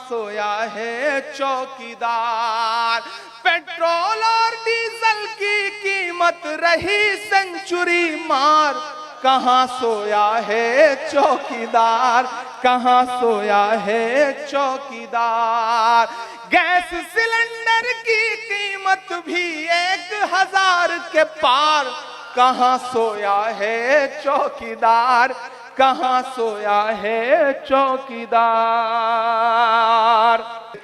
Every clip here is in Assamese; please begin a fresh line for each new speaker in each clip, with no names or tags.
सोया है चौकीदार। पेट्रोल और डीजल की कीमत रही सेंचुरी मार, कहां सोया है चौकीदार, कहां सोया है चौकीदार। गैस सिलेंडर की कीमत भी 1000 के पार, कहां सोया है चौकीदार, कहां सोया है चौकीदार।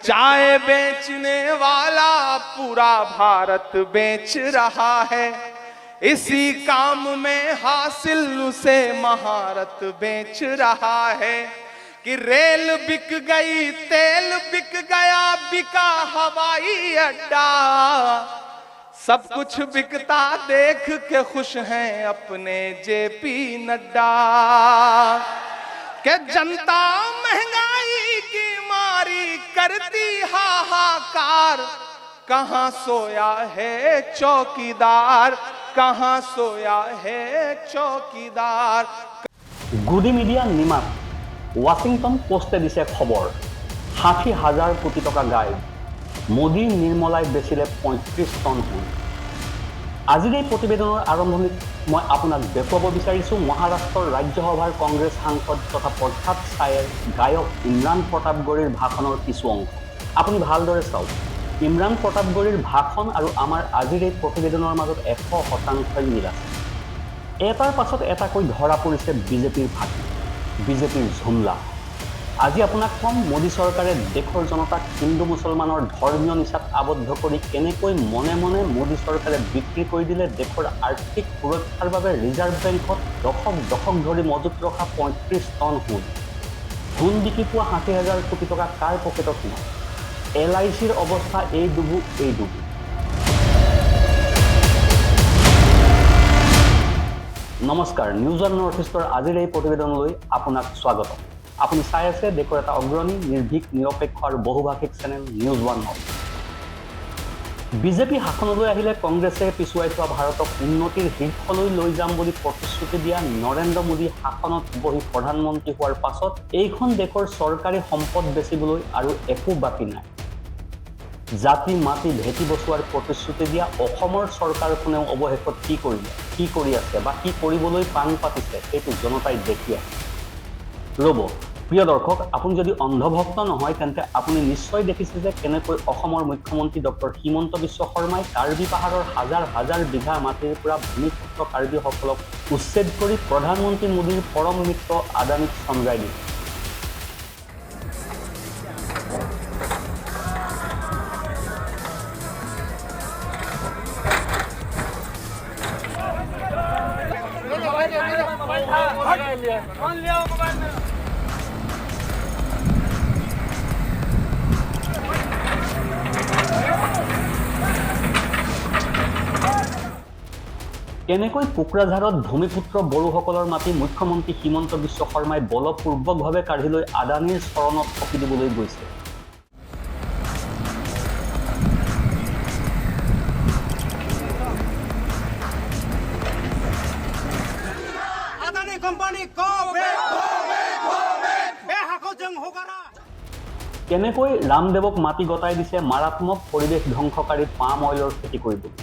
चाय बेचने वाला पूरा भारत बेच रहा है, इसी काम में हासिल उसे महारत बेच रहा है। कि रेल बिक गई, तेल बिक गया, बिका हवाई अड्डा, सब कुछ बिकता देख के खुश हैं अपने जेपी नड्डा। के जनता महंगाई की मारी करती हाहाकार, कहां सोया है चौकीदार, कहां सोया है चौकीदार।
গুডি মিডিয়া নিমাত ৱাশ্বিংটন পোষ্টে দিছে খবৰ, 60,000 কোটি টকা গায়ব, মোদীৰ নিৰ্মলাই বেচিলে 35 টন সোণ। আজিৰ এই প্ৰতিবেদনৰ আৰম্ভণিত মই আপোনাক দেখুৱাব বিচাৰিছোঁ মহাৰাষ্ট্ৰৰ ৰাজ্যসভাৰ কংগ্ৰেছ সাংসদ তথা প্ৰখ্যাত ছায়েৰ গায়ক ইমৰান প্ৰতাপগড়ীৰ ভাষণৰ কিছু অংশ। আপুনি ভালদৰে চাওক, ইমৰান প্ৰতাপগড়ীৰ ভাষণ আৰু আমাৰ আজিৰ এই প্ৰতিবেদনৰ মাজত 100% মিল আছে। এটাৰ পাছত এটাকৈ ধৰা পৰিছে বিজেপিৰ ফাঁকি, বিজেপিৰ ঝুমলা। আজি আপোনাক কম, মোদী চৰকাৰে দেশৰ জনতাক হিন্দু মুছলমানৰ ধৰ্মীয় নিচাত আবদ্ধ কৰি কেনেকৈ মনে মনে মোদী চৰকাৰে বিক্ৰী কৰি দিলে দেশৰ আৰ্থিক সুৰক্ষাৰ বাবে ৰিজাৰ্ভ বেংকত দশক ধৰি মজুত ৰখা 35 টন সোণ। সোণ বিক্ৰী পোৱা 60,000 কোটি টকা কাৰ পকেটত নাই? LICৰ অৱস্থা এই ডুবু। নমস্কাৰ, নিউজ অন নৰ্থ ইষ্টৰ আজিৰ এই প্ৰতিবেদনলৈ আপোনাক স্বাগতম। আপুনি চাই আছে দেশৰ এটা অগ্ৰণী, নিৰ্ভীক, নিৰপেক্ষ আৰু বহুভাষিক channel news one north. BJP শাসনলৈ আহিলে কংগ্ৰেছে পিছুৱাই থোৱা ভাৰতক উন্নতিৰ শীৰ্ষলৈ লৈ যাম বুলি প্ৰতিশ্ৰুতি দিয়া নৰেন্দ্ৰ মোদী শাসনত বহি প্ৰধানমন্ত্ৰী হোৱাৰ পাছত এইখন দেশৰ চৰকাৰী সম্পদ বেচিবলৈ আৰু একো বাকী নাই। জাতি মাটি ভেটি বচোৱাৰ প্ৰতিশ্ৰুতি দিয়া অসমৰ চৰকাৰখনেও অৱশেষত কি কৰিলে, কি কৰি আছে বা কি কৰিবলৈ পাণ পাতিছে সেইটো জনতাই দেখি আছে। ৰ'ব প্ৰিয় দৰ্শক, আপুনি যদি অন্ধভক্ত নহয় তেন্তে আপুনি নিশ্চয় দেখিছে যে কেনেকৈ অসমৰ মুখ্যমন্ত্ৰী ডক্টৰ হিমন্ত বিশ্ব শৰ্মাই কাৰ্বি পাহাৰৰ হাজাৰ হাজাৰ বিঘা মাটিৰ পৰা ভূমিপুত্ৰ কাৰ্বিসকলক উচ্ছেদ কৰি প্ৰধানমন্ত্ৰী মোদীৰ পৰম মিত্ৰ আদানীক চমজাই দিছে। কেনেকৈ কোকৰাঝাৰত ভূমিপুত্ৰ বড়োসকলৰ মাটি মুখ্যমন্ত্ৰী হিমন্ত বিশ্ব শৰ্মাই বলপূৰ্বকভাৱে কাঢ়ি লৈ আদানীৰ চৰণত থপি দিবলৈ গৈছে। কেনেকৈ ৰামদেৱক মাটি গতাই দিছে মাৰাত্মক পৰিৱেশ ধ্বংসকাৰী পাম অইলৰ খেতি কৰিবলৈ।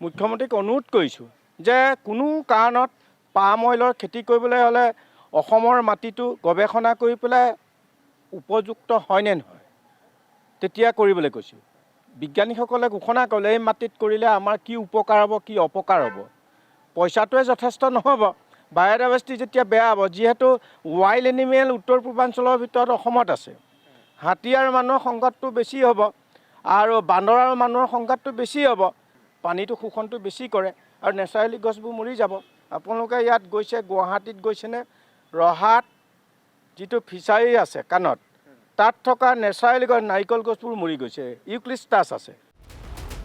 মুখ্যমন্ত্ৰীক অনুৰোধ কৰিছোঁ যে কোনো কাৰণত পাম অইলৰ খেতি কৰিবলৈ হ'লে অসমৰ মাটিটো গৱেষণা কৰি পেলাই উপযুক্ত হয়নে নহয় তেতিয়া কৰিবলৈ কৈছোঁ। বিজ্ঞানীসকলে ঘোষণা কৰিলে এই মাটিত কৰিলে আমাৰ কি উপকাৰ হ'ব, কি অপকাৰ হ'ব। পইচাটোৱে যথেষ্ট নহ'ব, বায়'ডাইভাৰ্চিটি যেতিয়া বেয়া হ'ব। যিহেতু ৱাইল্ড এনিমেল উত্তৰ পূৰ্বাঞ্চলৰ ভিতৰত অসমত আছে, হাতী আৰু মানুহৰ সংঘাতটো বেছি হ'ব আৰু বান্দৰ আৰু মানুহৰ সংঘাতটো বেছি হ'ব। পানীটো শোষণটো বেছি কৰে আৰু নেচাৰেলি গছবোৰ মৰি যাব। আপোনালোকে ইয়াত গৈছে, গুৱাহাটীত গৈছেনে? ৰহাত যিটো ফিচাৰী আছে কাণত, তাত থকা নেচাৰেলি গছ নাৰিকল গছবোৰ মৰি গৈছে, ইউক্লিপটাছ আছে।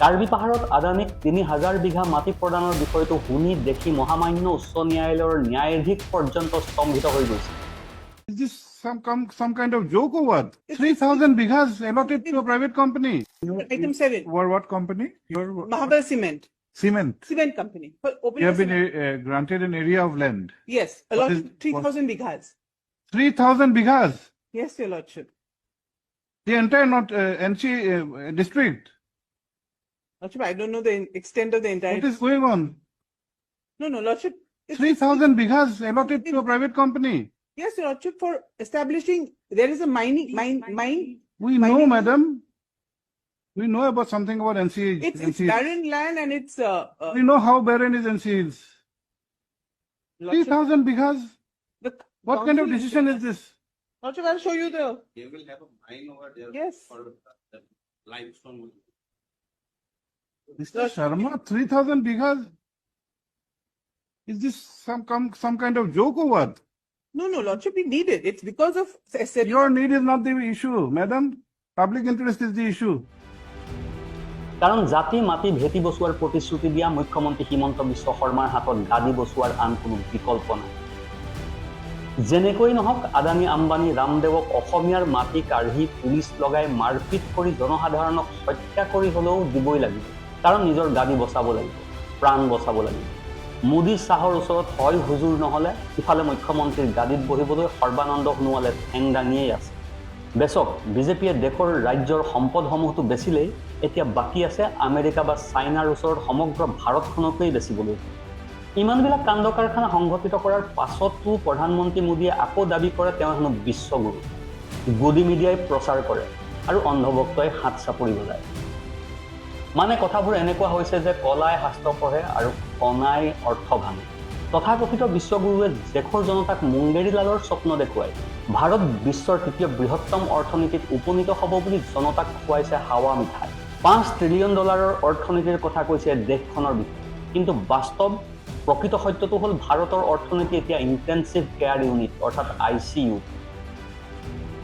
কাৰ্বি পাহাৰত আদানীক 3,000 বিঘা মাটি প্ৰদানৰ বিষয়টো শুনি দেখি মহামান্য উচ্চ ন্যায়ালয়ৰ ন্যায়াধীশ পৰ্যন্ত স্তম্ভিত হৈ গৈছে।
Is this some kind of joke or what? 3,000 bighas allotted to a private company.
Item 7.
What company? Your
Mahabal Cement.
Cement.
Cement company.
You have been granted an area of land.
Yes, allotted 3,000 bighas.
3,000 bighas.
Yes, Your Lordship.
The entire not NC district.
Lordship, I don't know the extent of the entire.
What is going on?
No, Lordship.
3,000 bighas allotted to a private company.
Yes, Lordship, for establishing, there is a mine.
We know,
Mining-
madam. We know about something about NC.
It's
NC.
barren land and it's,
We know how barren is NC is.
Lordship,
3,000 bighas.
the
What kind of
council-
decision is this?
Lordship, I'll show you the,
They will have a mine over there.
Yes.
For the limestone.
Mr. Sharma, 3,000 bighas? Is this some kind of joke or what?
no, Lordship, we need it. It's because of,
Your need is not the issue, madam. Public interest is the issue.
কাৰণ জাতি মাটি ভেটি বচোৱাৰ প্ৰতিশ্ৰুতি দিয়া মুখ্যমন্ত্ৰী হিমন্ত বিশ্ব শৰ্মাৰ হাতত গাদী বচোৱাৰ আন কোনো বিকল্প নাই। যেনেকৈ নহওক আদানী আম্বানী ৰামদেৱক অসমীয়াৰ মাটি কাঢ়ি পুলিচ লগাই মাৰপিট কৰি জনসাধাৰণক হত্যা কৰি হ'লেও দিবই লাগিব, কাৰণ নিজৰ গাদী বচাব লাগিব, প্ৰাণ বচাব লাগিব। মোদী শ্বাহৰ ওচৰত হয় হুজুৰ নহ'লে ইফালে মুখ্যমন্ত্ৰীৰ গাদীত বহিবলৈ সৰ্বানন্দ সোণোৱালে ঠেং দাঙিয়েই আছে। বেচক বিজেপিয়ে দেশৰ ৰাজ্যৰ সম্পদসমূহটো বেচিলেই এতিয়া বাকী আছে আমেৰিকা বা চাইনাৰ ওচৰত সমগ্ৰ ভাৰতখনকেই বেচিবলৈ। ইমানবিলাক কাণ্ড কাৰখানা সংঘটিত কৰাৰ পাছতো প্ৰধানমন্ত্ৰী মোদীয়ে আকৌ দাবী কৰে তেওঁ হেনো বিশ্বগুৰু। গদি মিডিয়াই প্ৰচাৰ কৰে আৰু অন্ধভক্তই হাত চাপৰি বজায়। মানে কথাবোৰ এনেকুৱা হৈছে যে কলাই শাস্ত্ৰ পঢ়ে আৰু কণাই অৰ্থ ভাঙে। তথাকথিত বিশ্বগুৰুৱে দেশৰ জনতাক মুংগেৰীলালৰ স্বপ্ন দেখুৱাই ভাৰত বিশ্বৰ তৃতীয় বৃহত্তম অৰ্থনীতিত উপনীত হ'ব বুলি জনতাক খুৱাইছে হাৱা মিঠাই। $5 ট্ৰিলিয়ন অৰ্থনীতিৰ কথা কৈছে দেশখনৰ বিষয়ে, কিন্তু বাস্তৱ প্ৰকৃত সত্যটো হ'ল ভাৰতৰ অৰ্থনীতি এতিয়া ইণ্টেনচিভ কেয়াৰ ইউনিট অৰ্থাৎ ICU।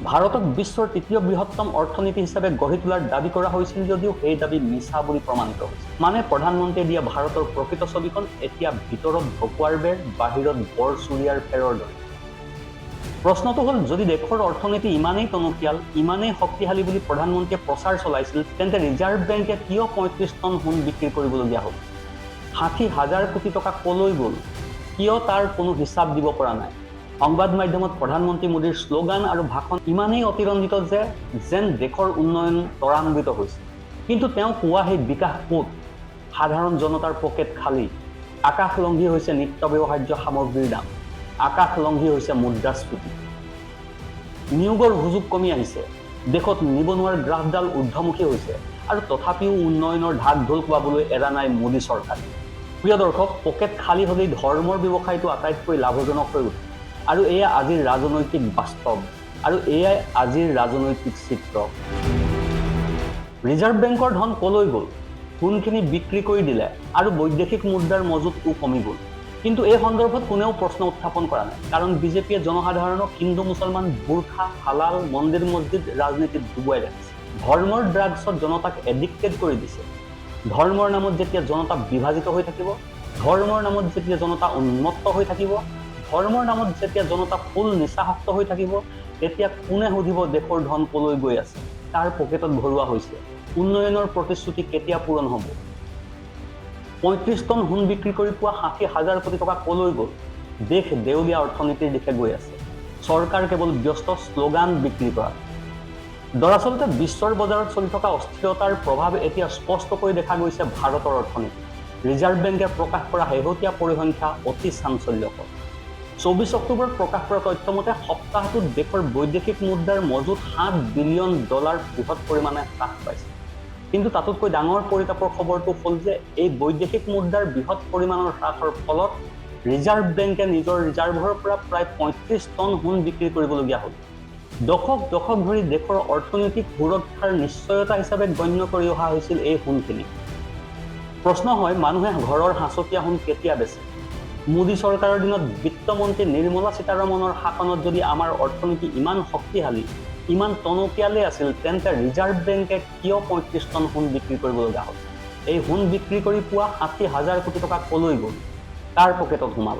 ভাৰতক বিশ্বৰ তৃতীয় বৃহত্তম অৰ্থনীতি হিচাপে গঢ়ি তোলাৰ দাবী কৰা হৈছিল যদিও সেই দাবী মিছা বুলি প্ৰমাণিত হৈছে। মানে প্ৰধানমন্ত্ৰীয়ে দিয়া ভাৰতৰ প্ৰকৃত ছবিখন এতিয়া ভিতৰত ঢকুৱাৰ বেৰ, বাহিৰত বৰ চুৰিয়াৰ ফেৰৰ দৰে। প্ৰশ্নটো হ'ল যদি দেশৰ অৰ্থনীতি ইমানেই টনকিয়াল, ইমানেই শক্তিশালী বুলি প্ৰধানমন্ত্ৰীয়ে প্ৰচাৰ চলাইছিল, তেন্তে ৰিজাৰ্ভ বেংকে কিয় 35 টন সোণ বিক্ৰী কৰিবলগীয়া হ'ল? 60,000 কোটি টকা কলৈ গ'ল? কিয় তাৰ কোনো হিচাপ দিব পৰা নাই? সংবাদ মাধ্যমত প্ৰধানমন্ত্ৰী মোদীৰ শ্লোগান আৰু ভাষণ ইমানেই অতিৰঞ্জিত যে যেন দেশৰ উন্নয়ন ত্বৰান্বিত হৈছে, কিন্তু তেওঁ কোৱা সেই বিকাশ ক'ত? সাধাৰণ জনতাৰ পকেট খালী। আকাশলংঘী হৈছে নিত্য ব্যৱহাৰ্য সামগ্ৰীৰ দাম, আকাশলংঘী হৈছে মুদ্ৰাস্ফীতি। নিয়োগৰ সুযোগ কমি আহিছে, দেশত নিবনুৱাৰ গ্ৰাফডাল ঊৰ্ধ্বমুখী হৈছে আৰু তথাপিও উন্নয়নৰ ঢাক ঢোল কোৱাবলৈ এৰা নাই মোদী চৰকাৰে। প্ৰিয় দৰ্শক, পকেট খালী হ'লেই ধৰ্মৰ ব্যৱসায়টো আটাইতকৈ লাভজনক হৈ উঠে আৰু এয়া আজিৰ ৰাজনৈতিক বাস্তৱ আৰু এয়াই আজিৰ ৰাজনৈতিক চিত্ৰ। ৰিজাৰ্ভ বেংকৰ ধন কলৈ গ'ল? সোণখিনি বিক্ৰী কৰি দিলে আৰু বৈদেশিক মুদ্ৰাৰ মজুতও কমি গ'ল। কিন্তু এই সন্দৰ্ভত কোনেও প্ৰশ্ন উত্থাপন কৰা নাই, কাৰণ বিজেপিয়ে জনসাধাৰণক হিন্দু মুছলমান, বুৰ্খা, হালাল, মন্দিৰ মছজিদ ৰাজনীতিত ডুবুৱাই ৰাখিছে। ধৰ্মৰ ড্ৰাগছত জনতাক এডিক্টেড কৰি দিছে। ধৰ্মৰ নামত যেতিয়া জনতা বিভাজিত হৈ থাকিব, ধৰ্মৰ নামত যেতিয়া জনতা উন্মত্ত হৈ থাকিব, ধৰ্মৰ নামত যেতিয়া জনতা ফুল নিচাসক্ত হৈ থাকিব, তেতিয়া কোনে সুধিব দেশৰ ধন কলৈ গৈ আছে, তাৰ পকেটত ভৰোৱা হৈছে, উন্নয়নৰ প্ৰতিশ্ৰুতি কেতিয়া পূৰণ হ'ব? 35 টন সোণ বিক্ৰী কৰি পোৱা 60,000 কোটি টকা কলৈ গ'ল? দেশ দেউলীয়া অৰ্থনীতিৰ দিশে গৈ আছে। চৰকাৰ কেৱল ব্যস্ত শ্লোগান বিক্ৰী কৰা। দৰাচলতে বিশ্বৰ বজাৰত চলি থকা অস্থিৰতাৰ প্ৰভাৱ এতিয়া স্পষ্টকৈ দেখা গৈছে ভাৰতৰ অৰ্থনীতি। ৰিজাৰ্ভ বেংকে প্ৰকাশ কৰা শেহতীয়া পৰিসংখ্যা অতি চাঞ্চল্যকৰ। 24 অক্টোবৰত প্ৰকাশ কৰা তথ্য মতে সপ্তাহটোত দেশৰ বৈদেশিক মুদ্ৰাৰ মজুত $7 বিলিয়ন বৃহৎ পৰিমাণে হ্ৰাস পাইছে। কিন্তু তাতোতকৈ ডাঙৰ পৰিতাপৰ খবৰটো হ'ল যে এই বৈদেশিক মুদ্ৰাৰ বৃহৎ পৰিমাণৰ হ্ৰাসৰ ফলত ৰিজাৰ্ভ বেংকে নিজৰ ৰিজাৰ্ভৰ পৰা প্ৰায় 35 টন সোণ বিক্ৰী কৰিবলগীয়া হ'ল। দশক ধৰি দেশৰ অৰ্থনৈতিক সুৰক্ষাৰ নিশ্চয়তা হিচাপে গণ্য কৰি অহা হৈছিল এই সোণখিনি। প্ৰশ্ন হয়, মানুহে ঘৰৰ সাঁচতীয়া সোণ কেতিয়া বেচে? মোদী চৰকাৰৰ দিনত বিত্তমন্ত্ৰী নিৰ্মলা সীতাৰমণৰ শাসনত যদি আমাৰ অৰ্থনীতি ইমান শক্তিশালী, ইমান টনকিয়ালে আছিল, তেন্তে ৰিজাৰ্ভ বেংকে কিয় 35 টন সোণ বিক্ৰী কৰিবলগীয়া হ'ল? এই সোণ বিক্ৰী কৰি পোৱা 60,000 কোটি টকা কলৈ গ'ল? কাৰ পকেটত সোমাল?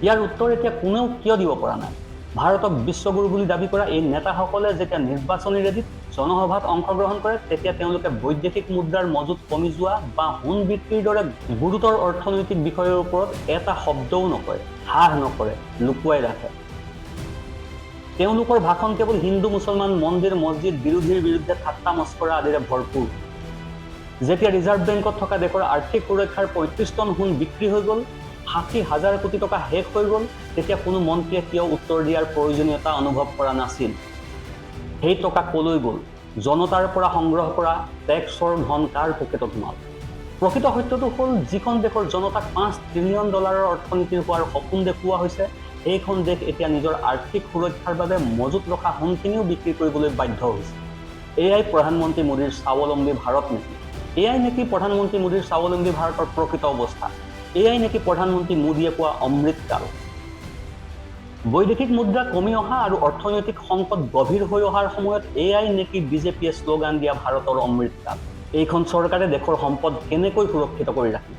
ইয়াৰ উত্তৰ এতিয়া কোনেও কিয় দিব পৰা নাই। ভাৰতক বিশ্বগুৰু বুলি দাবী কৰা এই নেতাসকলে যেতিয়া নিৰ্বাচনী ৰেলীত জনসভাত অংশগ্ৰহণ কৰে, তেতিয়া তেওঁলোকে বৈদেশিক মুদ্ৰাৰ মজুত কমি যোৱা বা সোণ বিক্ৰীৰ দৰে গুৰুতৰ অৰ্থনৈতিক বিষয়ৰ ওপৰত এটা শব্দও নকয়, হাস নকৰে, লুকুৱাই ৰাখে। তেওঁলোকৰ ভাষণ কেৱল হিন্দু মুছলমান মন্দিৰ মছজিদ বিৰোধীৰ বিৰুদ্ধে ঠাট্টা মস্কৰা আদিৰে ভৰপূৰ। যেতিয়া ৰিজাৰ্ভ বেংকত থকা দেশৰ আৰ্থিক সুৰক্ষাৰ ৩৫ টন সোণ বিক্ৰী হৈ গ'ল, ৬০,০০০ কোটি টকা শেষ হৈ গ'ল, তেতিয়া কোনো মন্ত্ৰীয়ে কিয় উত্তৰ দিয়াৰ প্ৰয়োজনীয়তা অনুভৱ কৰা নাছিল। সেই টকা কলৈ গ'ল? জনতাৰ পৰা সংগ্ৰহ কৰা টেক্সৰ ধন কাৰ পকেটত সোমাল? প্ৰকৃত সত্যটো হ'ল, যিখন দেশৰ জনতাক $৫ ট্ৰিলিয়ন অৰ্থনীতিৰ হোৱাৰ সপোন দেখুওৱা হৈছে, সেইখন দেশ এতিয়া নিজৰ আৰ্থিক সুৰক্ষাৰ বাবে মজুত ৰখা সোণখিনিও বিক্ৰী কৰিবলৈ বাধ্য হৈছে। এয়াই প্ৰধানমন্ত্ৰী মোদীৰ স্বাৱলম্বী ভাৰত নীতি। এয়াই নেকি প্ৰধানমন্ত্ৰী মোদীৰ স্বাৱলম্বী ভাৰতৰ প্ৰকৃত অৱস্থা। এয়াই নেকি প্ৰধানমন্ত্ৰী মোদীয়ে পোৱা অমৃতকাল। বৈদেশিক মুদ্ৰা কমি অহা আৰু অৰ্থনৈতিক সংকট গভীৰ হৈ অহাৰ সময়ত এয়াই নেকি বিজেপিয়ে শ্লোগান দিয়া ভাৰতৰ অমৃতকাল। এইখন চৰকাৰে দেশৰ সম্পদ কেনেকৈ সুৰক্ষিত কৰি ৰাখিব?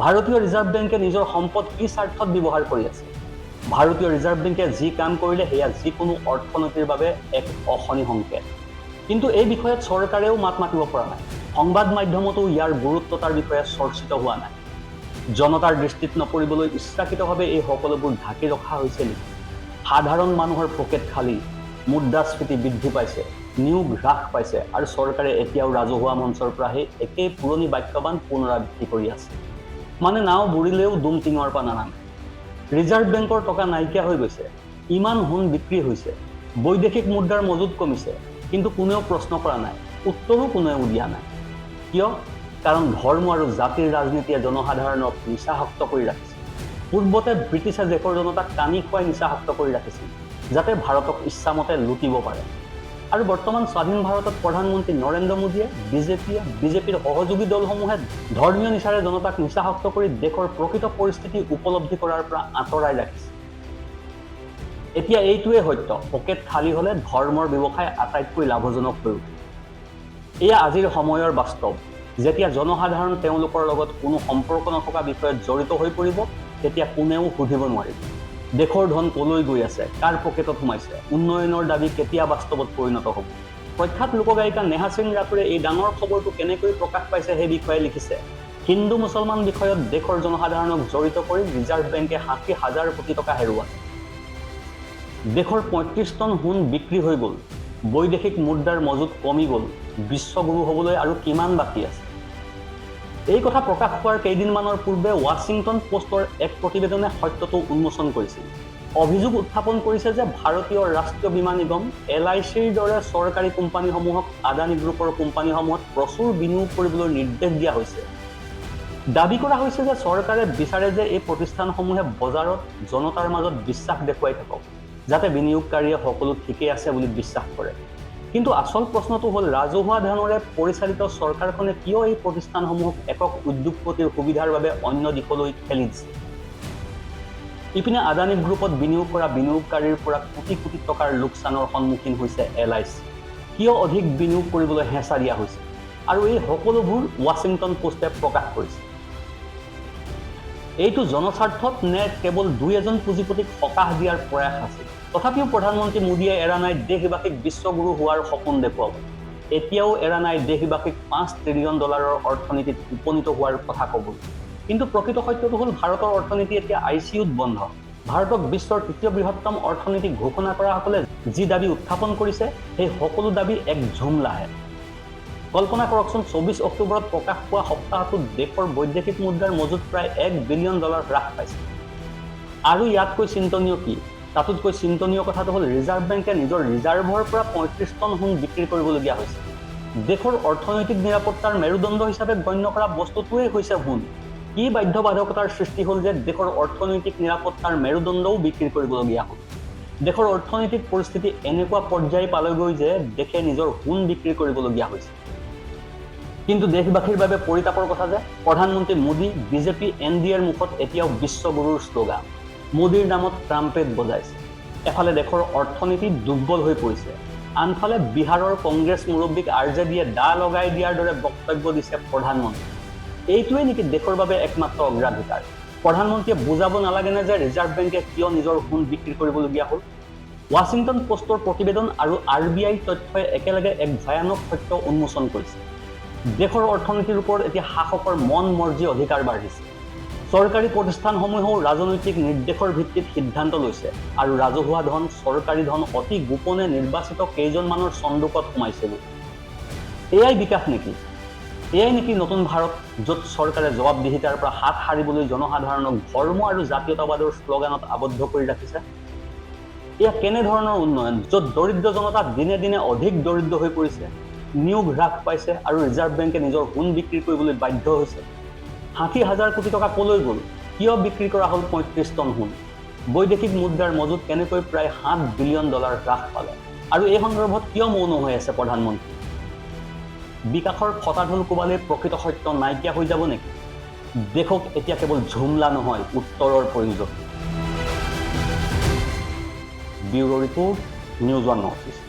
ভাৰতীয় ৰিজাৰ্ভ বেংকে নিজৰ সম্পদ কি স্বাৰ্থত ব্যৱহাৰ কৰি আছে? ভাৰতীয় ৰিজাৰ্ভ বেংকে যি কাম কৰিলে সেয়া যিকোনো অৰ্থনীতিৰ বাবে এক অশনি সংকেত। কিন্তু এই বিষয়ত চৰকাৰেও মাত মাতিব পৰা নাই। সংবাদ মাধ্যমতো ইয়াৰ গুৰুত্বতাৰ বিষয়ে চৰ্চিত হোৱা নাই। জনতাৰ দৃষ্টিত নপৰিবলৈ ইচ্ছাকৃতভাৱে এই সকলোবোৰ ঢাকি ৰখা হৈছে নেকি? সাধাৰণ মানুহৰ পকেট খালী, মুদ্ৰাস্ফীতি বৃদ্ধি পাইছে, নিয়োগ হ্ৰাস পাইছে আৰু চৰকাৰে এতিয়াও ৰাজহুৱা মঞ্চৰ পৰা সেই একেই পুৰণি বাক্যবান পুনৰাবৃত্তি কৰি আছে। মানে নাও বুৰিলেও দুম টিঙৰ পৰা নানামে। ৰিজাৰ্ভ বেংকৰ টকা নাইকিয়া হৈ গৈছে, ইমান সোণ বিক্ৰী হৈছে, বৈদেশিক মুদ্ৰাৰ মজুত কমিছে, কিন্তু কোনেও প্ৰশ্ন কৰা নাই, উত্তৰো কোনেও দিয়া নাই। কিয়? কাৰণ ধৰ্ম আৰু জাতিৰ ৰাজনীতিয়ে জনসাধাৰণক নিচাসক্ত কৰি ৰাখিছে। পূৰ্বতে ব্ৰিটিছে দেশৰ জনতাক টানি খুৱাই নিচাসক্ত কৰি ৰাখিছিল, যাতে ভাৰতক ইচ্ছামতে লুটিব পাৰে। আৰু বৰ্তমান স্বাধীন ভাৰতত প্ৰধানমন্ত্ৰী নৰেন্দ্ৰ মোদীয়ে, বিজেপিৰ সহযোগী দলসমূহে ধৰ্মীয় নিচাৰে জনতাক নিচাসক্ত কৰি দেশৰ প্ৰকৃত পৰিস্থিতি উপলব্ধি কৰাৰ পৰা আঁতৰাই ৰাখিছে। এতিয়া এইটোৱে সত্য, পকেট খালী হ'লে ধৰ্মৰ ব্যৱসায় আটাইতকৈ লাভজনক হৈ উঠে। এয়া আজিৰ সময়ৰ বাস্তৱ। যেতিয়া জনসাধাৰণ তেওঁলোকৰ লগত কোনো সম্পৰ্ক নথকা বিষয়ত জড়িত হৈ পৰিব, তেতিয়া কোনেও সুধিব নোৱাৰিব দেশৰ ধন কলৈ গৈ আছে, কাৰ পকেটত সোমাইছে, উন্নয়নৰ দাবী কেতিয়া বাস্তৱত পৰিণত হ'ব। প্ৰখ্যাত লোকগায়িকা নেহা সিং ৰাথোৰে এই ডাঙৰ খবৰটো কেনেকৈ প্ৰকাশ পাইছে সেই বিষয়ে লিখিছে, হিন্দু মুছলমান বিষয়ত দেশৰ জনসাধাৰণক জড়িত কৰি ৰিজাৰ্ভ বেংকে ৬০,০০০ কোটি টকা হেৰুৱালে। দেশৰ ৩৫ টন সোণ বিক্ৰী হৈ গ'ল, বৈদেশিক মুদ্ৰাৰ মজুত কমি গ'ল, বিশ্বগুৰু হ'বলৈ আৰু কিমান বাকী আছে? এই কথা প্ৰকাশ হোৱাৰ কেইদিনমানৰ পূৰ্বে ৱাশ্বিংটন পোষ্টৰ এক প্ৰতিবেদনে সত্যটো উন্মোচন কৰিছিল। অভিযোগ উত্থাপন কৰিছে যে ভাৰতীয় ৰাষ্ট্ৰীয় বীমা নিগম LICৰ দৰে চৰকাৰী কোম্পানীসমূহক আদানী গ্ৰুপৰ কোম্পানীসমূহত প্ৰচুৰ বিনিয়োগ কৰিবলৈ নিৰ্দেশ দিয়া হৈছে। দাবী কৰা হৈছে যে চৰকাৰে বিচাৰে যে এই প্ৰতিষ্ঠানসমূহে বজাৰত জনতাৰ মাজত বিশ্বাস দেখুৱাই থাকক, যাতে বিনিয়োগকাৰীয়ে সকলো ঠিকেই আছে বুলি বিশ্বাস কৰে। কিন্তু আচল প্ৰশ্নটো হ'ল, ৰাজহুৱা ধনেৰে পৰিচালিত চৰকাৰখনে কিয় এই প্ৰতিষ্ঠানসমূহক একক উদ্যোগপতিৰ সুবিধাৰ বাবে অন্য দিশলৈ ঠেলি দিছে? ইপিনে আদানী গ্ৰুপত বিনিয়োগ কৰা বিনিয়োগকাৰীৰ পৰা কোটি কোটি টকাৰ লোকচানৰ সন্মুখীন হৈছে LIC। কিয় অধিক বিনিয়োগ কৰিবলৈ হেঁচা দিয়া হৈছে? আৰু এই সকলোবোৰ ৱাশ্বিংটন পোষ্টে প্ৰকাশ কৰিছে। এইটো জনস্বাৰ্থত নে কেৱল দুই এজন পুঁজিপতিক সকাহ দিয়াৰ প্ৰয়াস আছিল? তথাপিও প্ৰধানমন্ত্ৰী মোদীয়ে এৰা নাই দেশবাসীক বিশ্বগুৰু হোৱাৰ সপোন দেখুৱাব। এতিয়াও এৰা নাই দেশবাসীক $৫ ট্ৰিলিয়ন অৰ্থনীতিত উপনীত হোৱাৰ কথা ক'বলৈ। কিন্তু প্ৰকৃত সত্যটো হ'ল, ভাৰতৰ অৰ্থনীতি এতিয়া ICUত বন্ধ। ভাৰতক বিশ্বৰ তৃতীয় বৃহত্তম অৰ্থনীতি ঘোষণা কৰাসকলে যি দাবী উত্থাপন কৰিছে, সেই সকলো দাবী এক ঝুমলাহে। কল্পনা কৰকচোন, ২৪ অক্টোবৰত প্ৰকাশ পোৱা সপ্তাহটোত দেশৰ বৈদেশিক মুদ্ৰাৰ মজুত প্ৰায় $1 বিলিয়ন হ্ৰাস পাইছে। আৰু ইয়াতকৈ চিন্তনীয় কি? তাতোতকৈ চিন্তনীয় কথাটো হ'ল, ৰিজাৰ্ভ বেংকে নিজৰ ৰিজাৰ্ভৰ পৰা ৩৫ টন সোণ বিক্ৰী কৰিবলগীয়া হৈছে। দেশৰ অৰ্থনৈতিক নিৰাপত্তাৰ মেৰুদণ্ড হিচাপে গণ্য কৰা বস্তুটোৱেই হৈছে সোণ। কি বাধ্যবাধকতাৰ সৃষ্টি হ'ল যে দেশৰ অৰ্থনৈতিক নিৰাপত্তাৰ মেৰুদণ্ডও বিক্ৰী কৰিবলগীয়া হ'ল? দেশৰ অৰ্থনৈতিক পৰিস্থিতি এনেকুৱা পৰ্যায় পালেগৈ যে দেশে নিজৰ সোণ বিক্ৰী কৰিবলগীয়া হৈছে। কিন্তু দেশবাসীৰ বাবে পৰিতাপৰ কথা যে প্ৰধানমন্ত্ৰী মোদী, বিজেপি, NDAৰ মুখত এতিয়াও বিশ্বগুৰুৰ শ্লোগান। মোদীৰ নামত ট্ৰাম্পেট বজাইছে। এফালে দেশৰ অৰ্থনীতি দুৰ্বল হৈ পৰিছে, আনফালে বিহাৰৰ কংগ্ৰেছ মুৰব্বীক RJDয়ে দা লগাই দিয়াৰ দৰে বক্তব্য দিছে প্ৰধানমন্ত্ৰী। এইটোৱে নেকি দেশৰ বাবে একমাত্ৰ অগ্ৰাধিকাৰ? প্ৰধানমন্ত্ৰীয়ে বুজাব নালাগেনে যে ৰিজাৰ্ভ বেংকে কিয় নিজৰ সোণ বিক্ৰী কৰিবলগীয়া হ'ল? ৱাশ্বিংটন পোষ্টৰ প্ৰতিবেদন আৰু RBI তথ্যই একেলগে এক ভয়ানক সত্য উন্মোচন কৰিছে। দেশৰ অৰ্থনীতিৰ ওপৰত এতিয়া শাসকৰ মন মৰ্জি অধিকাৰ বাঢ়িছে। চৰকাৰী প্ৰতিষ্ঠানসমূহেও ৰাজনৈতিক নিৰ্দেশৰ ভিত্তিত সিদ্ধান্ত লৈছে আৰু ৰাজহুৱা ধন চৰকাৰী ধন অতি গোপনে নিৰ্বাচিত কেইজনমানৰ চন্দুকত সোমাইছিল। এয়াই বিকাশ নেকি? এয়াই নেকি নতুন ভাৰত, য'ত চৰকাৰে জবাবদিহিতাৰ পৰা হাত সাৰিবলৈ জনসাধাৰণক ধৰ্ম আৰু জাতীয়তাবাদৰ শ্লোগানত আবদ্ধ কৰি ৰাখিছে? এয়া কেনেধৰণৰ উন্নয়ন, য'ত দৰিদ্ৰ জনতা দিনে দিনে অধিক দৰিদ্ৰ হৈ পৰিছে, নিয়োগ হ্ৰাস পাইছে আৰু ৰিজাৰ্ভ বেংকে নিজৰ সোণ বিক্ৰী কৰিবলৈ বাধ্য হৈছে? ৬০,০০০ কোটি টকা কলৈ গ'ল? কিয় বিক্ৰী কৰা হ'ল ৩৫ টন সোণ? বৈদেশিক মুদ্ৰাৰ মজুত কেনেকৈ প্ৰায় $৭ বিলিয়ন হ্ৰাস পালে? আৰু এই সন্দৰ্ভত কিয় মৌন হৈ আছে প্ৰধানমন্ত্ৰী? বিকাশৰ ফটাঢোল কোবালে প্ৰকৃত সত্য নাইকিয়া হৈ যাব নেকি? দেশক এতিয়া কেৱল ঝুমলা নহয়, উত্তৰৰ প্ৰয়োজন। Bureau report, news 1 north east.